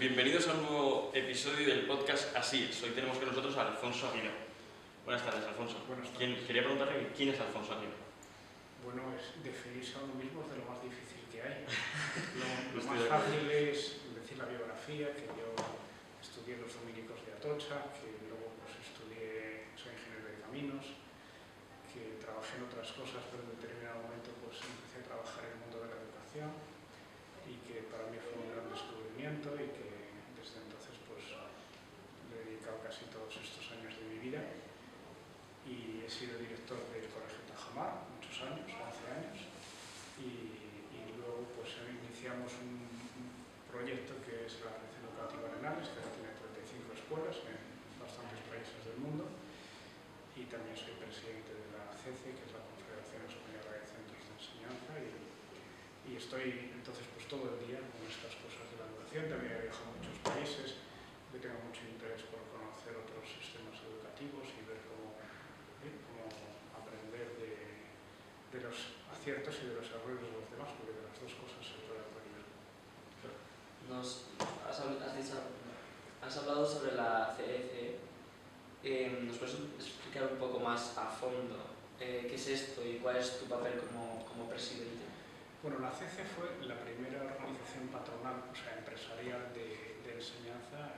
Bienvenidos a un nuevo episodio del podcast Así es. Hoy tenemos con nosotros a Alfonso Aguirre. Buenas tardes, Alfonso. Buenas tardes. Quería preguntarle quién es Alfonso Aguirre. Bueno, definirse a uno mismo es de lo más difícil que hay. Lo más fácil es decir la biografía, que yo estudié en los dominicos de Atocha, que luego soy ingeniero de caminos, que trabajé en otras cosas, pero en determinado momento empecé a trabajar en el mundo de la educación y que para mí fue un gran descubrimiento y que desde entonces le he dedicado casi todos estos años de mi vida. Y he sido director del Colegio Tajamar muchos años, 11 años, y luego iniciamos un proyecto que es la Red Educativa Arenales, que ahora tiene 35 escuelas en bastantes países del mundo, y también soy presidente de la CECE, que es la Confederación Española de Centros de Enseñanza, y estoy entonces todo el día con estas cosas de la educación. También he viajado a muchos países, yo tengo mucho interés por conocer otros sistemas educativos y ver cómo aprender de los aciertos y de los errores de los demás, porque de las dos cosas se puede aprender. Has hablado sobre la CEC. ¿Nos puedes explicar un poco más a fondo qué es esto y cuál es tu papel como presidente? Bueno, la CECE fue la primera organización patronal, o sea, empresarial de enseñanza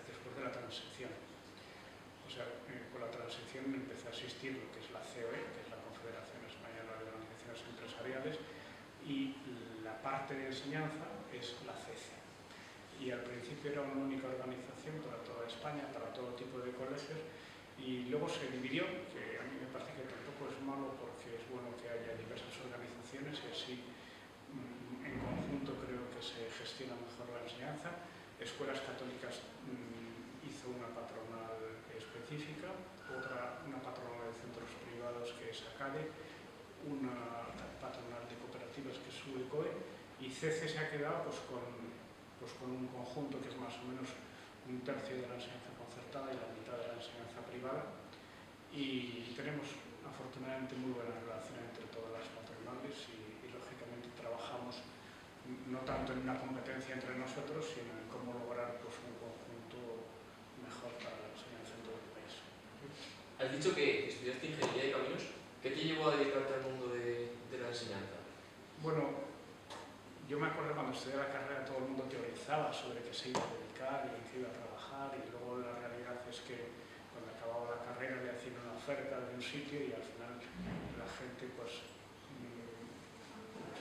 después de la transición. O sea, con la transición empezó a existir lo que es la COE, que es la Confederación Española de Organizaciones Empresariales, y la parte de enseñanza es la CECE. Y al principio era una única organización para toda España, para todo tipo de colegios, y luego se dividió, que a mí me parece que tampoco es malo porque es bueno que haya diversas organizaciones y así en conjunto creo que se gestiona mejor la enseñanza. Escuelas Católicas hizo una patronal específica, una patronal de centros privados que es ACADE, una patronal de cooperativas que es UECOE, y CECE se ha quedado con un conjunto que es más o menos un tercio de la enseñanza concertada y la mitad de la enseñanza privada, y tenemos afortunadamente muy buena relación entre todas las patronales y lógicamente trabajamos no tanto en una competencia entre nosotros, sino en cómo lograr un conjunto mejor para la enseñanza en todo el país. Has dicho que estudiaste ingeniería de caminos. ¿Qué te llevó a dedicarte al mundo de la enseñanza? Bueno, yo me acuerdo cuando estudié la carrera todo el mundo teorizaba sobre qué se iba a dedicar y en qué iba a trabajar, y luego la realidad es que cuando acababa la carrera le hacían una oferta de un sitio y al final la gente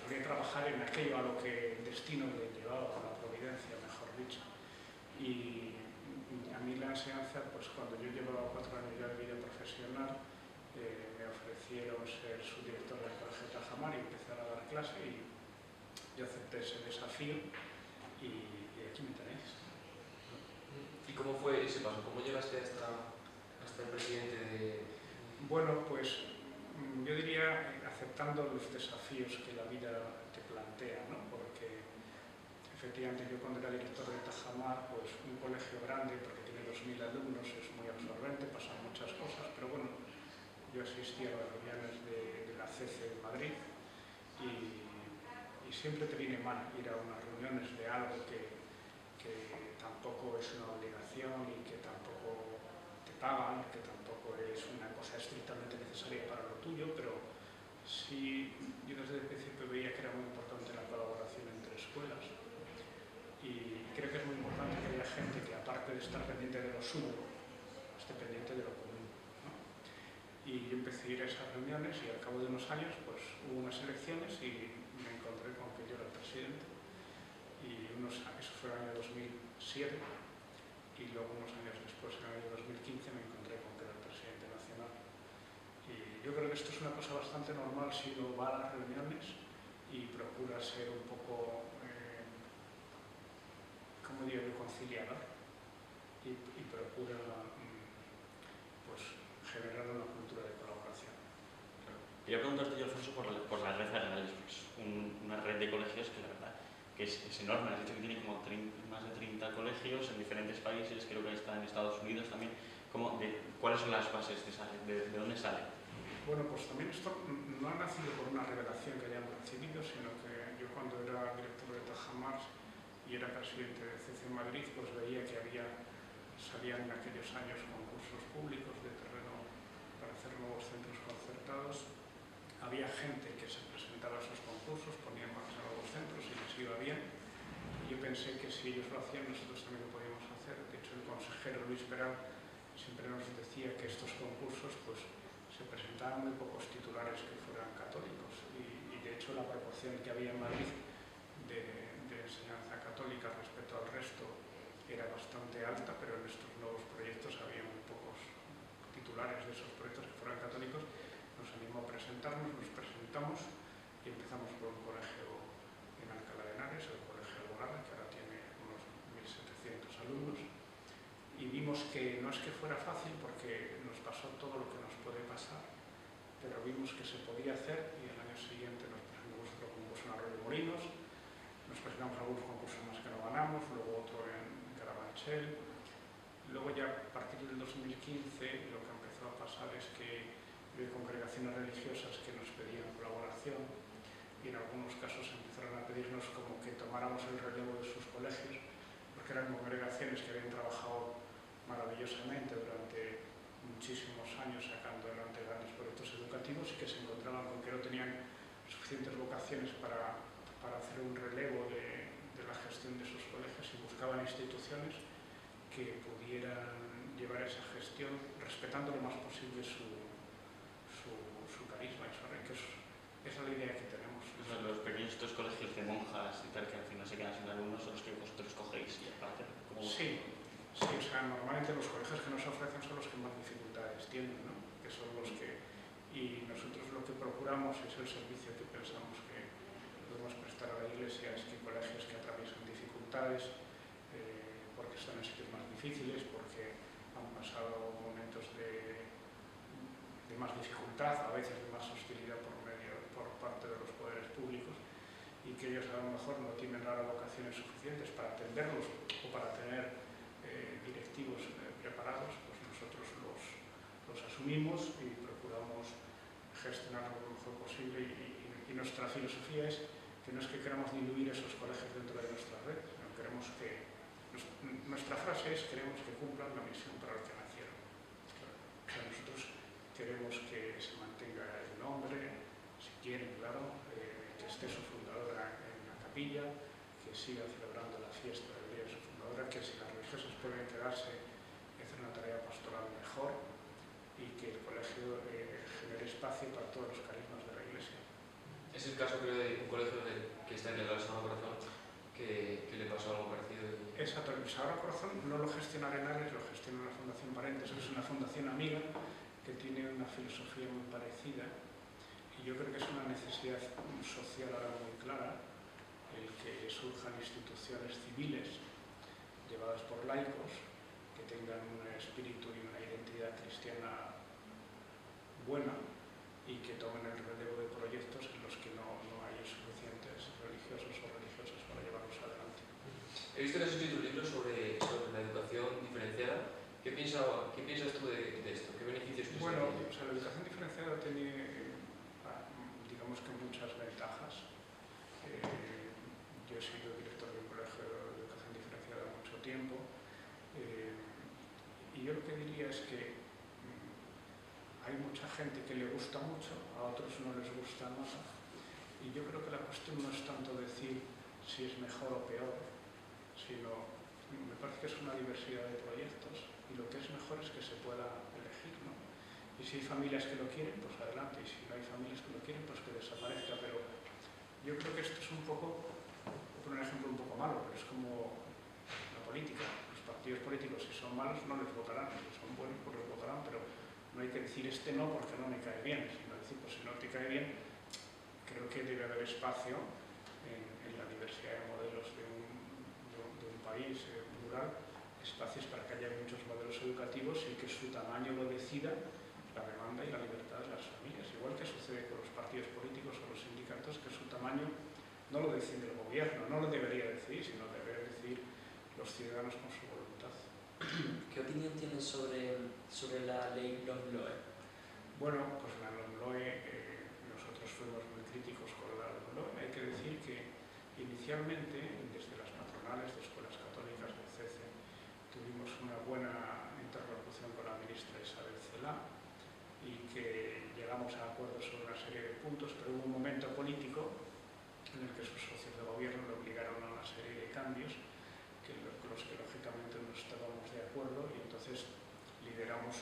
solía trabajar en aquello a lo que el destino le llevaba, a la providencia, mejor dicho. Y a mí la enseñanza, cuando yo llevaba 4 años ya de vida profesional, me ofrecieron ser su director del Colegio Tajamar y empezar a dar clase, y yo acepté ese desafío y aquí me tenéis. ¿Y cómo fue ese paso? ¿Cómo llegaste hasta el presidente de...? Bueno, yo diría aceptando los desafíos que la vida te plantea, ¿no? Porque efectivamente yo cuando era director de Tajamar, un colegio grande, porque tiene 2000 alumnos, es muy absorbente, pasan muchas cosas, pero bueno, yo asistí a las reuniones de la CECE en Madrid y siempre te viene mal ir a unas reuniones de algo que tampoco es una obligación y que tampoco te pagan, que tampoco es una cosa estrictamente necesaria para lo tuyo, pero sí, yo desde el principio veía que era muy importante la colaboración entre escuelas, y creo que es muy importante que haya gente que, aparte de estar pendiente de lo suyo, esté pendiente de lo común, ¿no? Y yo empecé a ir a esas reuniones y al cabo de unos años hubo unas elecciones y me encontré con que yo era el presidente, y eso fue el año 2007, y luego unos años después, en el año 2015, me encontré con que era el presidente nacional. Y yo creo que esto es una cosa bastante normal si uno va a las reuniones y procura ser un poco, como digo, conciliador y procura generar una cultura de colaboración. Quería preguntarte yo, Alfonso, por la red Arenales, una red de colegios que la verdad que es enorme. Has dicho que tiene como más de 30 colegios en diferentes países, creo que está en Estados Unidos también. ¿Cuáles son las bases de esa red? ¿De dónde sale? Bueno, también esto no ha nacido por una revelación que hayamos recibido, sino que yo cuando era director de Tajamar y era presidente de CC Madrid, pues veía que salían en aquellos años concursos públicos de terreno para hacer nuevos centros concertados. Había gente que se presentaba a esos concursos, ponía en marcha nuevos centros y les iba bien. Y yo pensé que si ellos lo hacían, nosotros también lo podíamos hacer. De hecho, el consejero Luis Peral siempre nos decía que estos concursos pues, se presentaban muy pocos titulares que fueran católicos. Y de hecho, la proporción que había en Madrid de enseñanza católica respecto al resto era bastante alta, pero en estos nuevos proyectos había muy pocos titulares de esos proyectos que fueran católicos. Nos animó a presentarnos, nos presentamos y empezamos por un colegio en Alcalá de Henares, el Colegio Alborada, que ahora tiene unos 1.700 alumnos, y vimos que no es que fuera fácil porque nos pasó todo lo que nos puede pasar, pero vimos que se podía hacer y el año siguiente nos presentamos otro concurso en Arroyo Molinos, nos presentamos algunos concursos más que no ganamos, luego otro en Carabanchel. Luego ya a partir del 2015 lo que empezó a pasar es que había congregaciones religiosas que nos pedían colaboración y en algunos casos empezaron a pedirnos como que tomáramos el relevo de sus colegios, porque eran congregaciones que habían trabajado maravillosamente durante muchísimos años sacando adelante grandes proyectos educativos y que se encontraban con que no tenían suficientes vocaciones para hacer un relevo de la gestión de sus colegios y buscaban instituciones que pudieran llevar esa gestión respetando lo más posible su carisma y su arreglo, que esa es la idea que tenemos. O sea, los pequeños estos colegios de monjas y tal que al final se quedan sin alumnos son los que vosotros cogéis y aparte como... Sí, o sea, normalmente los colegios que nos ofrecen son los que más dificultades tienen, ¿no? Que son los que... Y nosotros lo que procuramos es el servicio que pensamos que podemos prestar a la Iglesia, es que colegios que atraviesan dificultades, porque están en sitios más difíciles, porque han pasado momentos de más dificultad, a veces de más hostilidad por parte de los poderes públicos, y que ellos a lo mejor no tienen ahora vocaciones suficientes para atenderlos o para tener directivos preparados, pues nosotros los asumimos y procuramos gestionarlo lo mejor posible y nuestra filosofía es que no es que queramos diluir esos colegios dentro de nuestra red, sino queremos que nuestra frase es queremos que cumplan la misión para la que nacieron. O sea, nosotros queremos que se mantenga el nombre, si quieren, claro, que esté su fundadora en la capilla, que siga celebrando la fiesta del día de su fundadora, que si las religiosas pueden quedarse y hacer una tarea pastoral mejor y que el colegio genere espacio para todos los carismas de la Iglesia. Es el caso, creo, de un colegio que está en el Sagrado Corazón, que le pasó algo parecido. Exacto, el Sagrado Corazón no lo gestiona Arenales, lo gestiona la Fundación Parentes, que es una fundación amiga que tiene una filosofía muy parecida y yo creo que es una necesidad social ahora muy clara el que surjan instituciones civiles llevadas por laicos que tengan un espíritu y una identidad cristiana buena y que tomen el relevo de proyectos en los que no hay suficientes religiosos o religiosas para llevarlos adelante. He visto que has escrito un libro sobre la educación diferenciada. ¿Qué piensas tú de esto? ¿Qué beneficios tienes? Bueno, o sea, la educación diferenciada tiene, digamos que muchas ventajas. Yo he sido director de un colegio de educación diferenciada mucho tiempo y yo lo que diría es que hay mucha gente que le gusta mucho, a otros no les gusta nada y yo creo que la cuestión no es tanto decir si es mejor o peor, sino me parece que es una diversidad de proyectos y lo que es mejor es que se pueda elegir, ¿no? Y si hay familias que lo quieren, pues adelante, y si no hay familias que lo quieren, pues que desaparezca, pero yo creo que esto es un poco, voy a poner un ejemplo un poco malo, pero es como la política, los partidos políticos si son malos no les votarán, si son buenos pues les votarán, pero no hay que decir este no porque no me cae bien, sino decir pues si no te cae bien, creo que debe haber espacio en la diversidad de modelos de un país plural, espacios para que haya muchos modelos educativos y que su tamaño lo decida la demanda y la libertad de las familias. Igual que sucede con los partidos políticos o los sindicatos, que su tamaño no lo decide el gobierno, no lo debería decidir, sino deberían decidir los ciudadanos con su voluntad. ¿Qué opinión tienes sobre la ley LOMLOE? Bueno, pues la LOMLOE, nosotros fuimos muy críticos con la LOMLOE. Hay que decir que inicialmente, desde las patronales confesionales, de escuelas católicas, del CC. Tuvimos una buena interlocución con la ministra Isabel Celaá y que llegamos a acuerdos sobre una serie de puntos, pero hubo un momento político en el que sus socios de gobierno le obligaron a una serie de cambios con los que lógicamente no estábamos de acuerdo, y entonces lideramos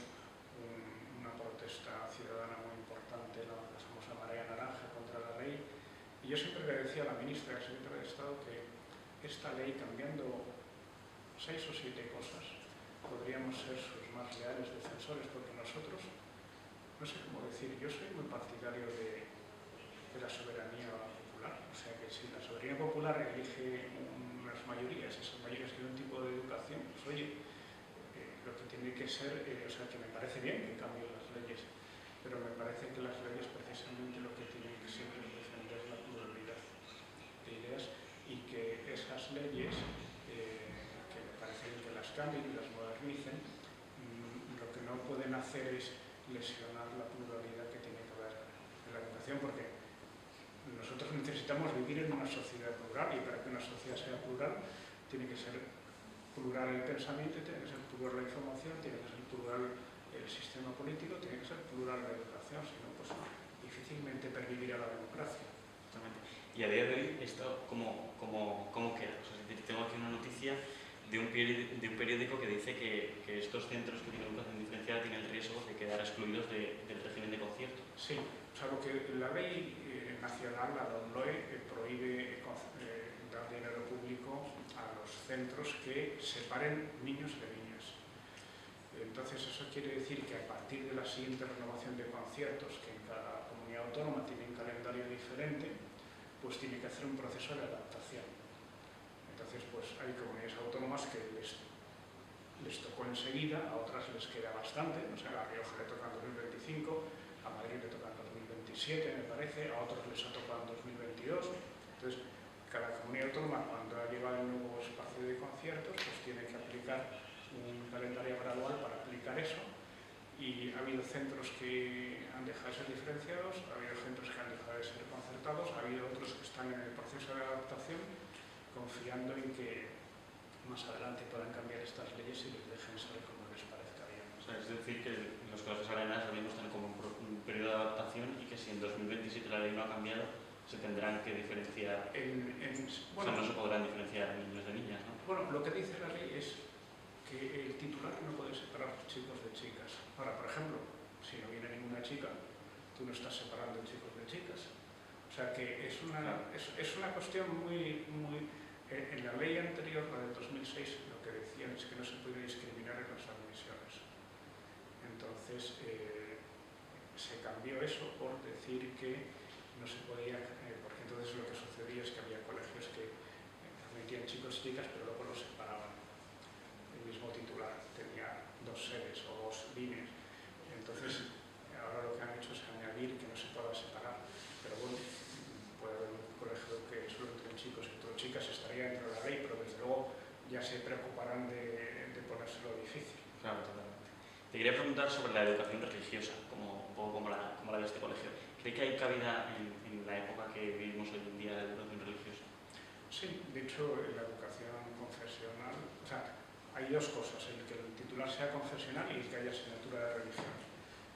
una protesta ciudadana muy importante, la famosa marea naranja contra la ley. Y yo siempre le decía a la ministra y al secretario de Estado que esta ley, cambiando 6 o 7 cosas, podríamos ser sus más leales defensores, porque nosotros, no sé cómo decir, yo soy muy partidario de la soberanía popular. O sea que si la soberanía popular elige unas mayorías, esas mayorías tienen un tipo de educación, pues oye, lo que tiene que ser, o sea, que me parece bien que cambien las leyes, pero me parece que las leyes precisamente lo que tienen que siempre es defender la pluralidad de ideas, y que esas leyes, que me parece bien que las cambien y las modernicen, lo que no pueden hacer es lesionar la pluralidad que tiene que haber en la educación, porque nosotros necesitamos vivir en una sociedad plural, y para que una sociedad sea plural tiene que ser plural el pensamiento, tiene que ser plural la información, tiene que ser plural el sistema político, tiene que ser plural la educación, si no, pues difícilmente pervivirá la democracia. Exactamente. Y a día de hoy, ¿esto cómo queda? O sea, tengo aquí una noticia de un periódico que dice que estos centros que tienen educación diferenciada tienen el riesgo de quedar excluidos del régimen de concierto. Sí, o sea, lo que la ley nacional, la LOMLOE, prohíbe dar dinero público a los centros que separen niños de niñas. Entonces eso quiere decir que a partir de la siguiente renovación de conciertos, que en cada comunidad autónoma tiene un calendario diferente, pues tiene que hacer un proceso de adaptación. Entonces pues hay comunidades autónomas que les tocó enseguida, a otras les queda bastante, o sea, a La Rioja le toca en 2025, a Madrid le toca en 2027, me parece, a otros les ha tocado en 2022. Entonces, cada comunidad autónoma, cuando ha llegado el nuevo espacio de conciertos, pues tiene que aplicar un calendario gradual para aplicar eso. Y ha habido centros que han dejado de ser diferenciados, ha habido centros que han dejado de ser concertados, ha habido otros que están en el proceso de adaptación, confiando en que más adelante puedan cambiar estas leyes y les dejen ser como les parezca bien. O sea, es decir, que los colegios arenas ahora mismo están como un periodo de adaptación, y que si en 2027 la ley no ha cambiado, se tendrán que diferenciar. O sea, no se podrán diferenciar niños de niñas, ¿no? Bueno, lo que dice la ley es que el titular no puede separar chicos de chicas. Ahora, por ejemplo, si no viene ninguna chica, tú no estás separando chicos de chicas. O sea que es una cuestión muy... En la ley anterior, la del 2006, lo que decían es que no se puede discriminar en las admisiones. Entonces, se cambió eso por decir que no se podía, porque entonces lo que sucedía es que había colegios que admitían chicos y chicas, pero luego los separaban. El mismo titular tenía 2 sedes o 2 líneas. Entonces, ahora lo que han hecho es añadir que no se pueda separar. Pero bueno, puede haber un colegio que solo entre chicos y entre chicas, estaría dentro de la ley, pero desde luego ya se preocuparán de ponérselo difícil. Claro, totalmente. Te quería preguntar sobre la educación religiosa, un poco como la de este colegio. ¿Cree que hay cabida en la época que vivimos hoy en día de la educación religiosa? Sí, de hecho, la educación confesional, o sea, hay 2 cosas, el que el titular sea confesional y el que haya asignatura de religión.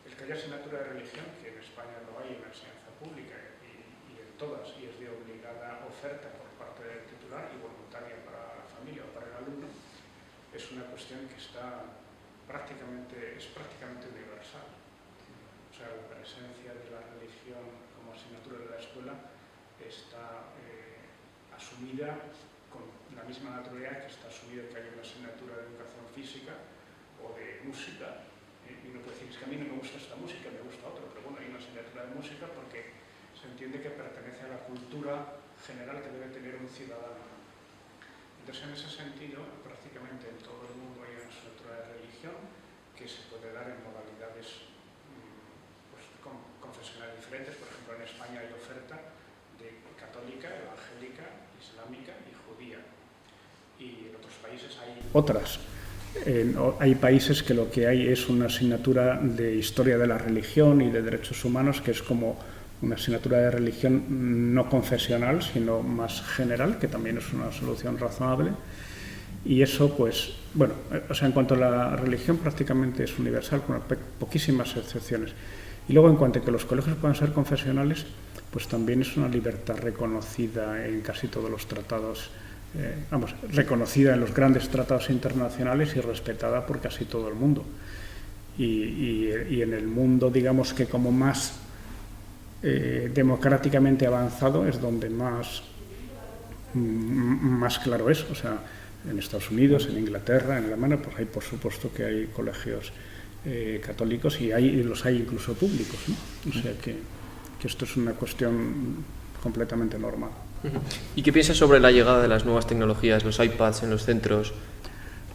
El que haya asignatura de religión, que en España lo hay en la enseñanza pública y en todas, y es de obligada oferta por parte del titular y voluntaria para la familia o para el alumno, es una cuestión que es prácticamente universal. O sea, la presencia de la religión como asignatura de la escuela está asumida con la misma naturalidad que está asumido que haya una asignatura de educación física o de música. Y uno puede decir, es que a mí no me gusta esta música, me gusta otra, pero bueno, hay una asignatura de música porque se entiende que pertenece a la cultura general que debe tener un ciudadano. Entonces, en ese sentido, prácticamente en todo el mundo hay una asignatura de religión que se puede dar en modalidades pues, confesionales diferentes. Por ejemplo, en España hay oferta de católica, evangélica, islámica y judía. Y en otros países hay otras. Hay países que lo que hay es una asignatura de historia de la religión y de derechos humanos que es como una asignatura de religión no confesional, sino más general, que también es una solución razonable. Y eso, pues, bueno, o sea, en cuanto a la religión prácticamente es universal, con poquísimas excepciones. Y luego, en cuanto a que los colegios puedan ser confesionales, pues también es una libertad reconocida en casi todos los tratados, reconocida en los grandes tratados internacionales y respetada por casi todo el mundo. Y en el mundo, digamos que como más democráticamente avanzado es donde más claro es. O sea, en Estados Unidos, en Inglaterra, en Alemania, pues hay, por supuesto que hay colegios católicos y los hay incluso públicos, ¿no? O sea que esto es una cuestión completamente normal. ¿Y qué piensas sobre la llegada de las nuevas tecnologías, los iPads en los centros?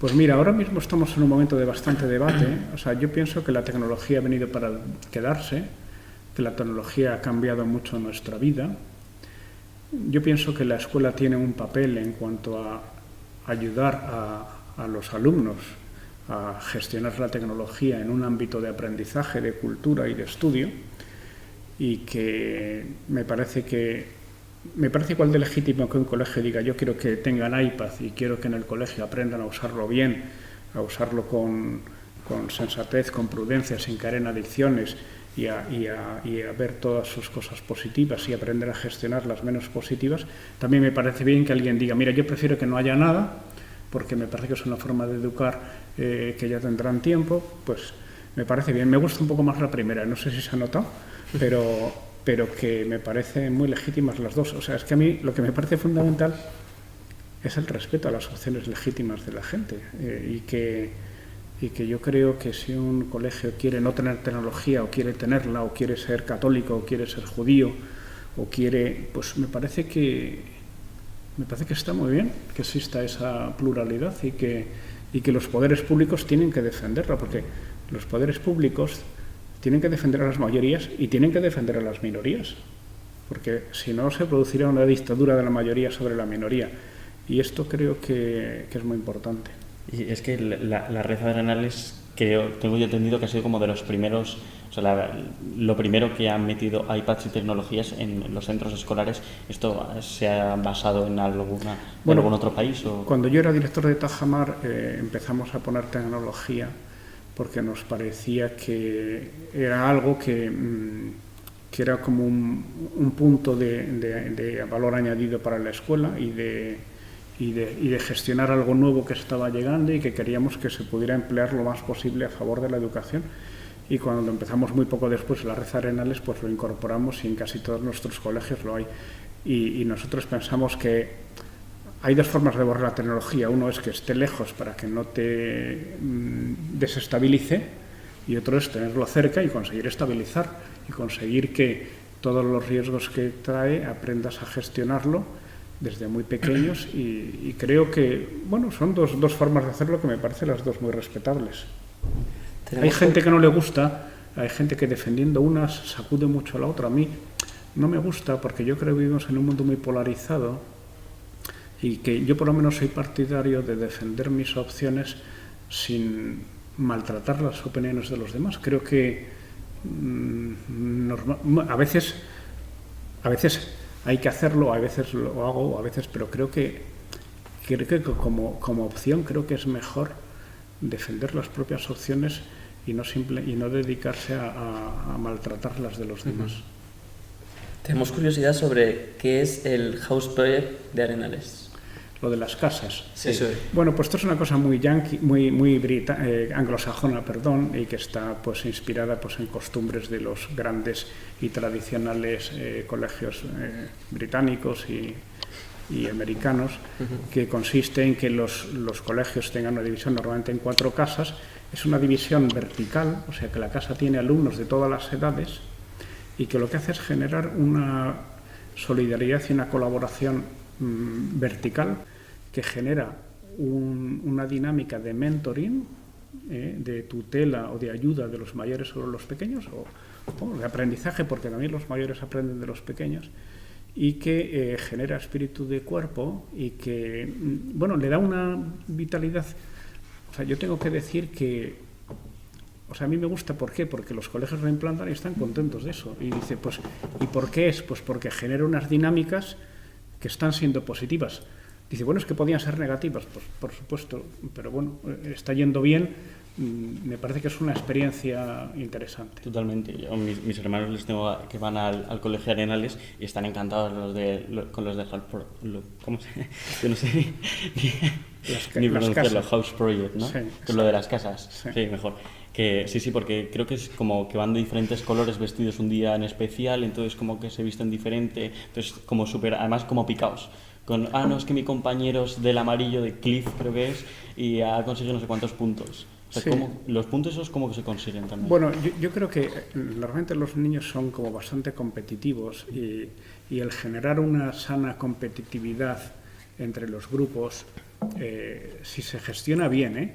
Pues mira, ahora mismo estamos en un momento de bastante debate. O sea, yo pienso que la tecnología ha venido para quedarse, que la tecnología ha cambiado mucho nuestra vida. Yo pienso que la escuela tiene un papel en cuanto a ayudar a los alumnos a gestionar la tecnología en un ámbito de aprendizaje, de cultura y de estudio, y que me parece igual de legítimo que un colegio diga yo quiero que tengan iPad y quiero que en el colegio aprendan a usarlo bien, a usarlo con sensatez, con prudencia, sin caer en adicciones y a ver todas sus cosas positivas y aprender a gestionar las menos positivas. También me parece bien que alguien diga, mira, yo prefiero que no haya nada, porque me parece que es una forma de educar que ya tendrán tiempo. Pues me parece bien. Me gusta un poco más la primera, no sé si se ha notado, pero que me parecen muy legítimas las dos. O sea, es que a mí lo que me parece fundamental es el respeto a las opciones legítimas de la gente, y que yo creo que si un colegio quiere no tener tecnología o quiere tenerla, o quiere ser católico o quiere ser judío, o quiere, pues me parece que está muy bien que exista esa pluralidad y que los poderes públicos tienen que defenderla, porque los poderes públicos tienen que defender a las mayorías y tienen que defender a las minorías, porque si no se produciría una dictadura de la mayoría sobre la minoría, y esto creo que es muy importante. Y es que la red Arenales, tengo yo entendido que ha sido como de los primeros, o sea, lo primero que han metido iPads y tecnologías en los centros escolares. ¿Esto se ha basado en algún otro país? ¿O? Cuando yo era director de Tajamar empezamos a poner tecnología porque nos parecía que era algo que era como un punto de valor añadido para la escuela y de gestionar algo nuevo que estaba llegando y que queríamos que se pudiera emplear lo más posible a favor de la educación. Y cuando empezamos muy poco después la red Arenales, pues lo incorporamos y en casi todos nuestros colegios lo hay. Y nosotros pensamos que hay dos formas de borrar la tecnología. Uno es que esté lejos para que no te desestabilice, y otro es tenerlo cerca y conseguir estabilizar y conseguir que todos los riesgos que trae aprendas a gestionarlo desde muy pequeños, y creo que, bueno, son dos formas de hacerlo que me parecen las dos muy respetables. Hay gente que no le gusta, hay gente que defendiendo unas sacude mucho a la otra. A mí no me gusta porque yo creo que vivimos en un mundo muy polarizado y que yo por lo menos soy partidario de defender mis opciones sin maltratar las opiniones de los demás. Creo que a veces hay que hacerlo, a veces lo hago, a veces, pero creo que como opción creo que es mejor defender las propias opciones y no dedicarse a maltratar las de los demás. Tenemos curiosidad sobre qué es el House Project de Arenales. Lo de las casas. Sí. Bueno, pues esto es una cosa muy yankee, muy anglosajona, perdón, y que está pues inspirada pues en costumbres de los grandes y tradicionales colegios británicos y americanos, que consiste en que los colegios tengan una división normalmente en 4 casas. Es una división vertical, o sea que la casa tiene alumnos de todas las edades, y que lo que hace es generar una solidaridad y una colaboración vertical que genera una dinámica de mentoring, de tutela o de ayuda de los mayores sobre los pequeños, o de aprendizaje, porque también los mayores aprenden de los pequeños, y que genera espíritu de cuerpo y que, bueno, le da una vitalidad. O sea, yo tengo que decir que o sea, a mí me gusta, ¿por qué? Porque los colegios lo implantan y están contentos de eso. Y dice, pues, ¿y por qué es? Pues porque genera unas dinámicas que están siendo positivas. Dice, bueno, es que podían ser negativas, pues por supuesto, pero bueno, está yendo bien, me parece que es una experiencia interesante. Totalmente. Yo, mis hermanos les tengo que van al colegio Arenales y están encantados con los de ¿cómo se? Yo no sé ni pronunciarlo, House Project, ¿no? Sí, con lo de las casas, sí, mejor. Que sí, porque creo que es como que van de diferentes colores vestidos un día en especial, entonces como que se visten diferente, entonces como súper, además como picaos. No, es que mi compañero es del amarillo de Cliff, creo que es, y ha conseguido no sé cuántos puntos. O sea, Sí. los puntos esos como que se consiguen también. Bueno, yo creo que normalmente los niños son como bastante competitivos y el generar una sana competitividad entre los grupos, si se gestiona bien,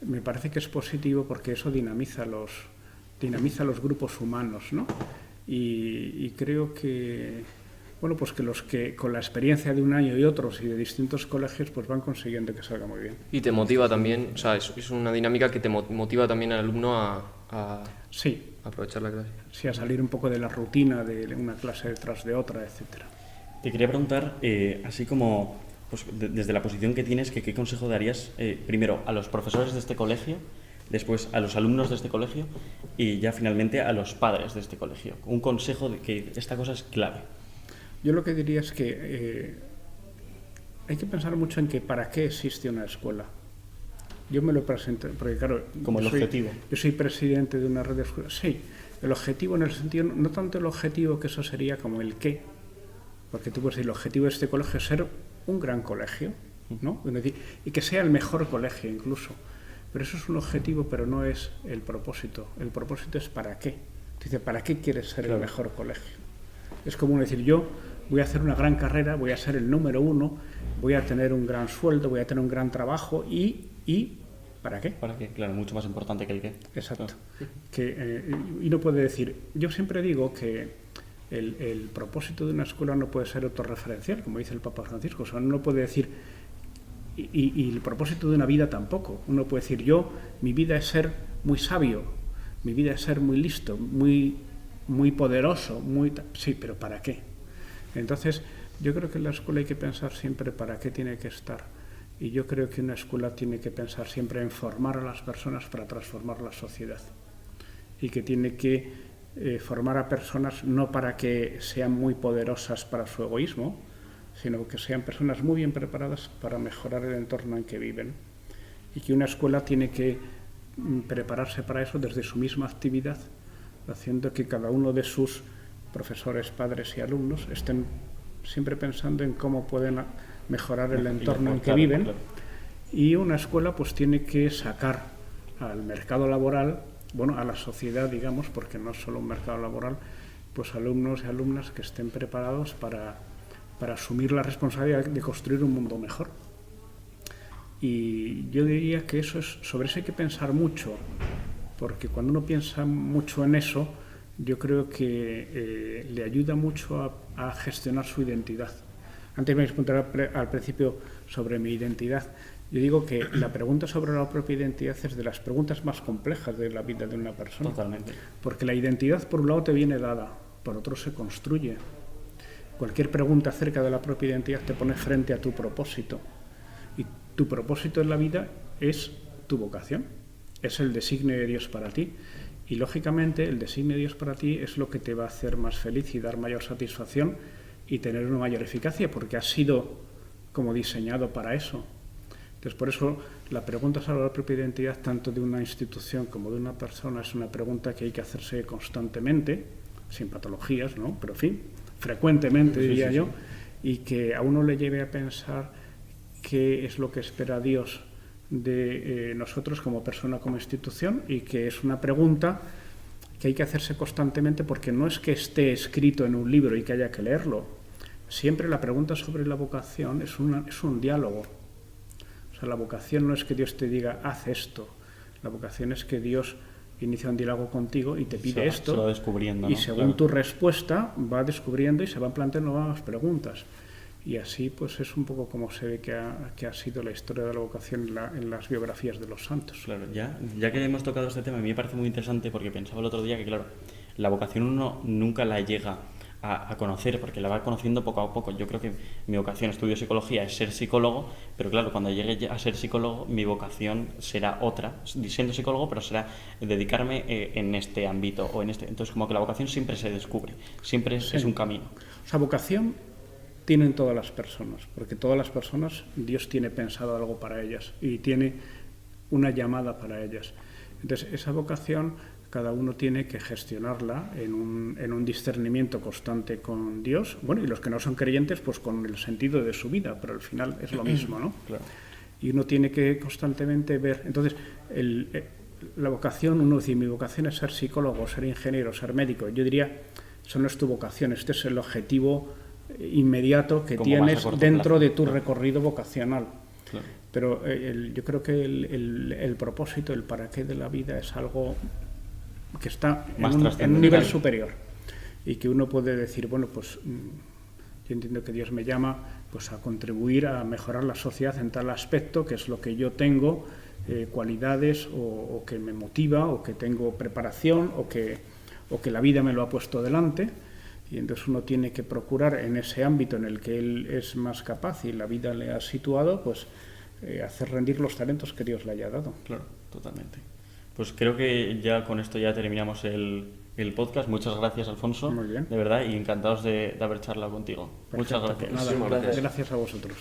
me parece que es positivo porque eso dinamiza los grupos humanos, ¿no? Y creo que, bueno, pues que los que con la experiencia de un año y otros y de distintos colegios pues van consiguiendo que salga muy bien. Y te motiva también, o sea, es una dinámica que te motiva también al alumno a Sí, aprovechar la clase. sí, a salir un poco de la rutina de una clase detrás de otra, etcétera. Te quería preguntar, así como pues, desde la posición que tienes, ¿qué consejo darías primero a los profesores de este colegio, después a los alumnos de este colegio y ya finalmente a los padres de este colegio? Un consejo de que esta cosa es clave. Yo lo que diría es que hay que pensar mucho en que para qué existe una escuela. Yo me lo presento, porque claro, Como el objetivo. Yo soy presidente de una red de escuelas. Sí, el objetivo en el sentido, no tanto el objetivo que eso sería como el qué, porque tú puedes decir, el objetivo de este colegio es ser un gran colegio, ¿no? Es decir, y que sea el mejor colegio incluso. Pero eso es un objetivo, pero no es el propósito. El propósito es para qué. Dice, ¿para qué quieres ser el mejor colegio? Es como decir, yo voy a hacer una gran carrera, voy a ser el número 1, voy a tener un gran sueldo, voy a tener un gran trabajo y ¿para qué? ¿Para qué? Claro, mucho más importante que el qué. Exacto. Claro. Y no puede decir, yo siempre digo que el propósito de una escuela no puede ser autorreferencial, como dice el Papa Francisco, o sea, no puede decir, y el propósito de una vida tampoco, uno puede decir, mi vida es ser muy sabio, mi vida es ser muy listo, muy poderoso, sí, pero ¿para qué? Entonces, yo creo que en la escuela hay que pensar siempre para qué tiene que estar. Y yo creo que una escuela tiene que pensar siempre en formar a las personas para transformar la sociedad. Y que tiene que formar a personas no para que sean muy poderosas para su egoísmo, sino que sean personas muy bien preparadas para mejorar el entorno en que viven. Y que una escuela tiene que prepararse para eso desde su misma actividad, haciendo que cada uno de sus profesores, padres y alumnos estén siempre pensando en cómo pueden mejorar el entorno en que viven. Claro. Y una escuela pues tiene que sacar al mercado laboral, bueno, a la sociedad, digamos, porque no es solo un mercado laboral, pues alumnos y alumnas que estén preparados para asumir la responsabilidad de construir un mundo mejor. Y yo diría que sobre eso hay que pensar mucho, porque cuando uno piensa mucho en eso, yo creo que le ayuda mucho a gestionar su identidad. Antes me preguntaba al principio sobre mi identidad. Yo digo que la pregunta sobre la propia identidad es de las preguntas más complejas de la vida de una persona. Totalmente. Porque la identidad, por un lado, te viene dada, por otro se construye. Cualquier pregunta acerca de la propia identidad te pone frente a tu propósito. Y tu propósito en la vida es tu vocación, es el designio de Dios para ti. Y lógicamente el designio de Dios para ti es lo que te va a hacer más feliz y dar mayor satisfacción y tener una mayor eficacia, porque has sido como diseñado para eso. Entonces, por eso la pregunta sobre la propia identidad, tanto de una institución como de una persona, es una pregunta que hay que hacerse constantemente, sin patologías, ¿no? Pero en fin, frecuentemente, diría yo, y que a uno le lleve a pensar qué es lo que espera Dios de nosotros como persona, como institución, y que es una pregunta que hay que hacerse constantemente porque no es que esté escrito en un libro y que haya que leerlo. Siempre la pregunta sobre la vocación es un diálogo. O sea, la vocación no es que Dios te diga, haz esto. La vocación es que Dios inicia un diálogo contigo y te pide esto. Se va descubriendo, y ¿no? según tu respuesta va descubriendo y se van planteando nuevas preguntas. Y así pues es un poco como se ve que ha sido la historia de la vocación en las biografías de los santos. Claro, ya que hemos tocado este tema, a mí me parece muy interesante porque pensaba el otro día que, claro, la vocación uno nunca la llega a conocer porque la va conociendo poco a poco. Yo creo que mi vocación, estudio psicología, es ser psicólogo, pero claro, cuando llegue a ser psicólogo, mi vocación será otra, siendo psicólogo, pero será dedicarme en este ámbito o en este. Entonces, como que la vocación siempre se descubre, siempre es un camino. O sea, vocación tienen todas las personas, porque todas las personas, Dios tiene pensado algo para ellas y tiene una llamada para ellas. Entonces, esa vocación cada uno tiene que gestionarla en un discernimiento constante con Dios. Bueno, y los que no son creyentes, pues con el sentido de su vida, pero al final es lo mismo, ¿no? Claro. Y uno tiene que constantemente ver. Entonces, la vocación, uno dice, mi vocación es ser psicólogo, ser ingeniero, ser médico. Yo diría, eso no es tu vocación, este es el objetivo inmediato que tienes dentro de tu recorrido vocacional. Claro. Pero yo creo que el propósito, el para qué de la vida es algo que está en un nivel superior y que uno puede decir, bueno, pues yo entiendo que Dios me llama pues a contribuir a mejorar la sociedad en tal aspecto, que es lo que yo tengo, cualidades o que me motiva o que tengo preparación o que la vida me lo ha puesto delante, y entonces uno tiene que procurar en ese ámbito en el que él es más capaz y la vida le ha situado, pues hacer rendir los talentos que Dios le haya dado. Claro, totalmente. Pues creo que ya con esto ya terminamos el podcast. Muchas gracias, Alfonso. Muy bien. De verdad, y encantados de haber charlado contigo. Perfecto. Muchas gracias. Nada, Gracias. gracias a vosotros.